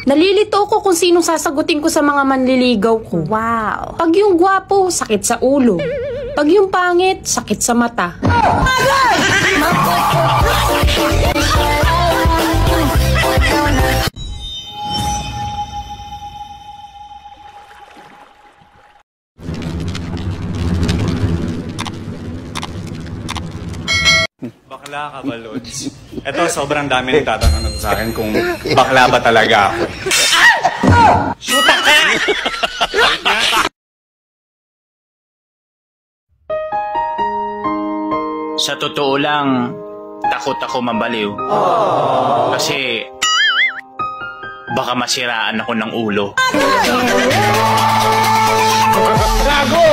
Nalilito ko kung sinong sasagutin ko sa mga manliligaw ko. Wow. Pag yung gwapo, sakit sa ulo. Pag yung pangit, sakit sa mata. Bakla ka ba, Lods? Ito, sobrang dami nagtatanong sa akin kung bakla ba talaga ako. Shoot ka! Sa totoo lang, takot ako mabaliw. Kasi baka masiraan ako ng ulo. Gago!